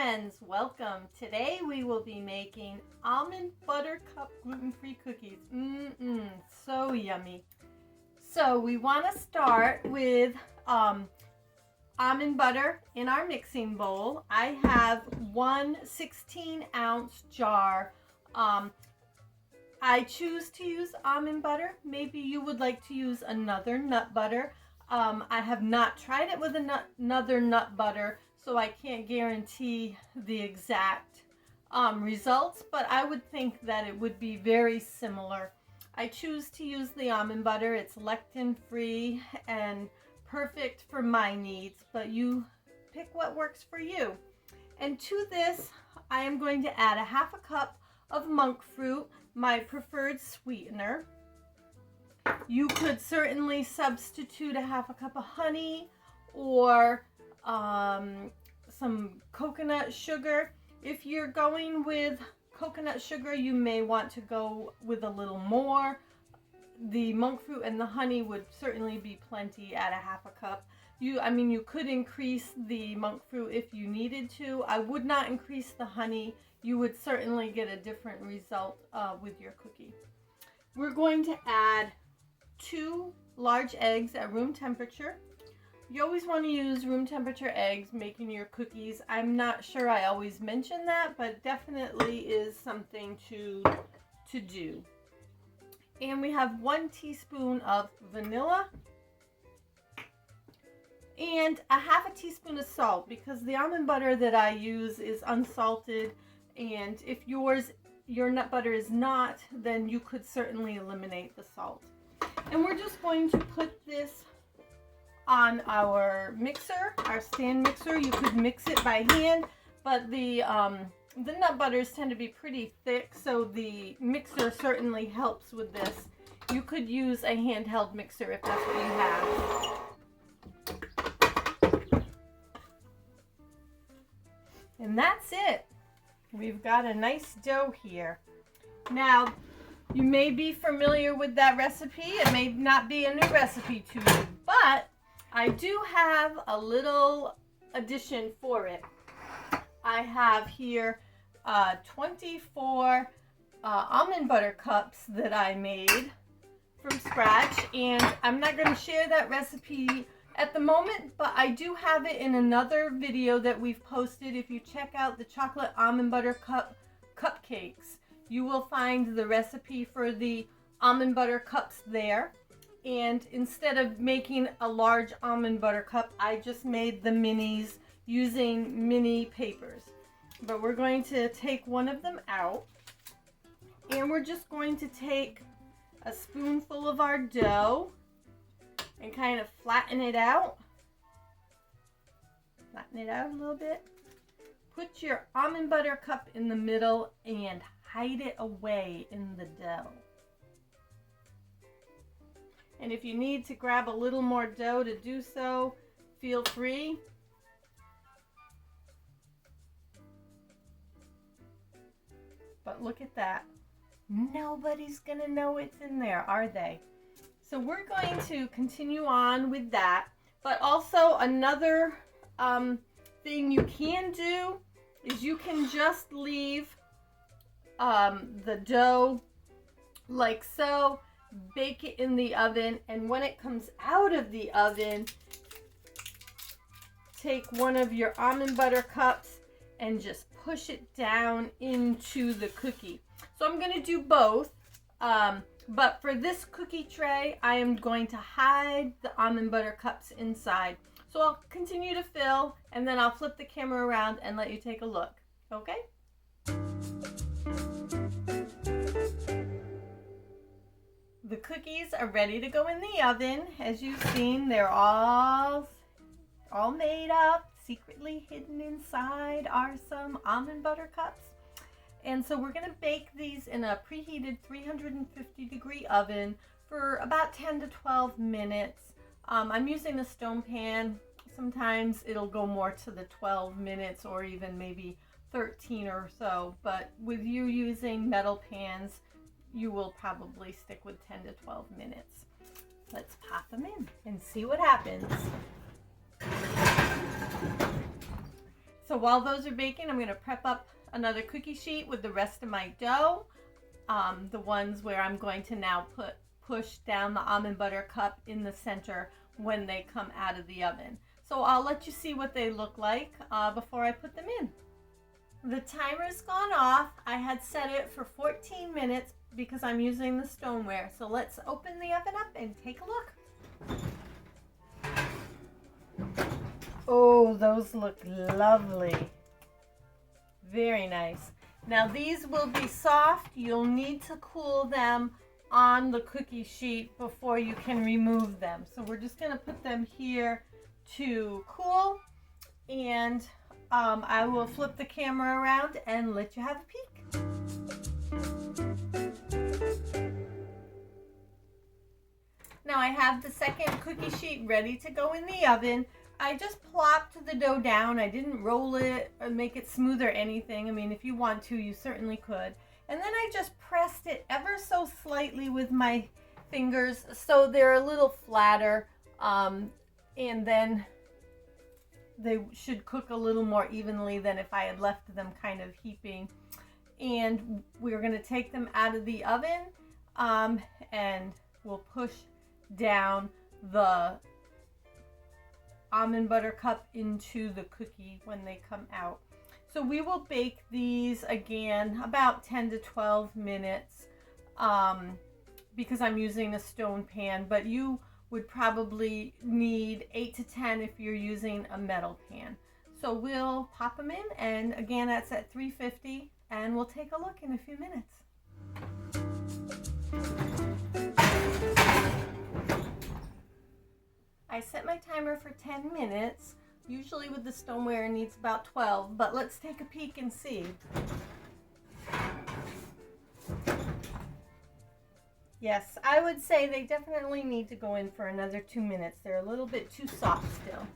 friends, welcome. Today we will be making almond butter cup gluten-free cookies. So yummy. So we want to start with almond butter in our mixing bowl. I have one 16-ounce jar. I choose to use almond butter. Maybe you would like to use another nut butter. I have not tried it with another nut butter, so I can't guarantee the exact results, but I would think that it would be very similar. I choose to use the almond butter. It's lectin-free and perfect for my needs, but you pick what works for you. And to this, I am going to add a half a cup of monk fruit, my preferred sweetener. You could certainly substitute a half a cup of honey or some coconut sugar. If you're going with coconut sugar, you may want to go with a little more. The monk fruit and the honey would certainly be plenty at a half a cup. You could increase the monk fruit if you needed to. I would not increase the honey. You would certainly get a different result with your cookie. We're going to add 2 large eggs at room temperature. You always want to use room temperature eggs making your cookies. I'm not sure I always mention that, but definitely is something to do. And we have 1 teaspoon of vanilla and a half a teaspoon of salt, because the almond butter that I use is unsalted, and if your nut butter is not, then you could certainly eliminate the salt. And we're just going to put this on our mixer, our stand mixer. You could mix it by hand, but the nut butters tend to be pretty thick, so the mixer certainly helps with this. You could use a handheld mixer if that's what you have. And that's it. We've got a nice dough here. Now, you may be familiar with that recipe. It may not be a new recipe to you, but I do have a little addition for it. I have here 24 almond butter cups that I made from scratch, and I'm not going to share that recipe at the moment, but I do have it in another video that we've posted. If you check out the chocolate almond butter cupcakes, you will find the recipe for the almond butter cups there. And instead of making a large almond butter cup, I just made the minis using mini papers. But we're going to take one of them out, and we're just going to take a spoonful of our dough and kind of flatten it out. Flatten it out a little bit. Put your almond butter cup in the middle and hide it away in the dough. And if you need to grab a little more dough to do so, feel free. But look at that. Nobody's gonna know it's in there, are they? So we're going to continue on with that. But also another thing you can do is you can just leave the dough like so, bake it in the oven, and when it comes out of the oven, take one of your almond butter cups and just push it down into the cookie. So I'm going to do both, but for this cookie tray, I am going to hide the almond butter cups inside. So I'll continue to fill, and then I'll flip the camera around and let you take a look, okay? The cookies are ready to go in the oven. As you've seen, they're all made up. Secretly hidden inside are some almond butter cups. And so we're going to bake these in a preheated 350-degree oven for about 10 to 12 minutes. I'm using a stone pan. Sometimes it'll go more to the 12 minutes or even maybe 13 or so. But with you using metal pans, you will probably stick with 10 to 12 minutes. Let's pop them in and see what happens. So while those are baking, I'm going to prep up another cookie sheet with the rest of my dough. The ones where I'm going to now push down the almond butter cup in the center when they come out of the oven. So I'll let you see what they look like before I put them in. The timer's gone off. I had set it for 14 minutes because I'm using the stoneware. So let's open the oven up and take a look. Oh, those look lovely. Very nice. Now these will be soft. You'll need to cool them on the cookie sheet before you can remove them. So we're just going to put them here to cool, and I will flip the camera around and let you have a peek. Now I have the second cookie sheet ready to go in the oven. I just plopped the dough down. I didn't roll it or make it smooth or anything. I mean, if you want to, you certainly could. And then I just pressed it ever so slightly with my fingers so they're a little flatter. And then they should cook a little more evenly than if I had left them kind of heaping. And we're going to take them out of the oven, and we'll push down the almond butter cup into the cookie when they come out. So we will bake these again about 10 to 12 minutes because I'm using a stone pan, but you would probably need 8 to 10 if you're using a metal pan. So we'll pop them in, and again that's at 350, and we'll take a look in a few minutes. I set my timer for 10 minutes. Usually with the stoneware it needs about 12, but let's take a peek and see. Yes, I would say they definitely need to go in for another 2 minutes. They're a little bit too soft still.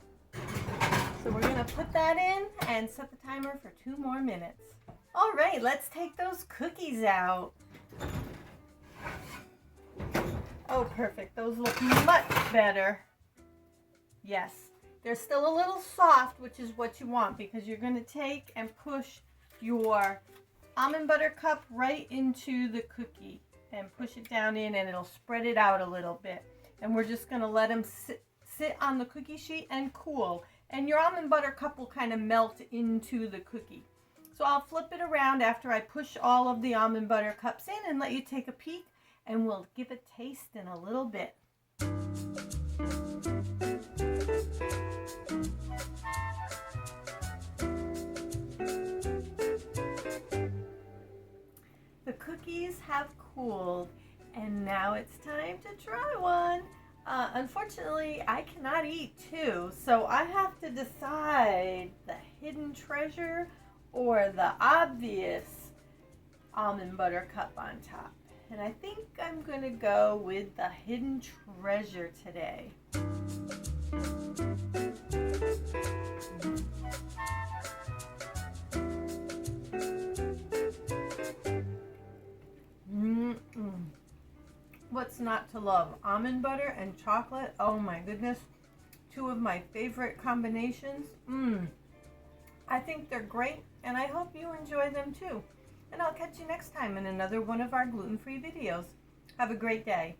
So we're going to put that in and set the timer for 2 more minutes. All right, let's take those cookies out. Oh, perfect. Those look much better. Yes, they're still a little soft, which is what you want, because you're going to take and push your almond butter cup right into the cookie and push it down in, and it'll spread it out a little bit. And we're just going to let them sit on the cookie sheet and cool. And your almond butter cup will kind of melt into the cookie. So I'll flip it around after I push all of the almond butter cups in and let you take a peek, and we'll give a taste in a little bit. The cookies have cooled, and now it's time to try one. Unfortunately, I cannot eat 2, so I have to decide the hidden treasure or the obvious almond butter cup on top. And I think I'm going to go with the hidden treasure today. What's not to love? Almond butter and chocolate. Oh my goodness. 2 of my favorite combinations. I think they're great, and I hope you enjoy them too. And I'll catch you next time in another one of our gluten-free videos. Have a great day.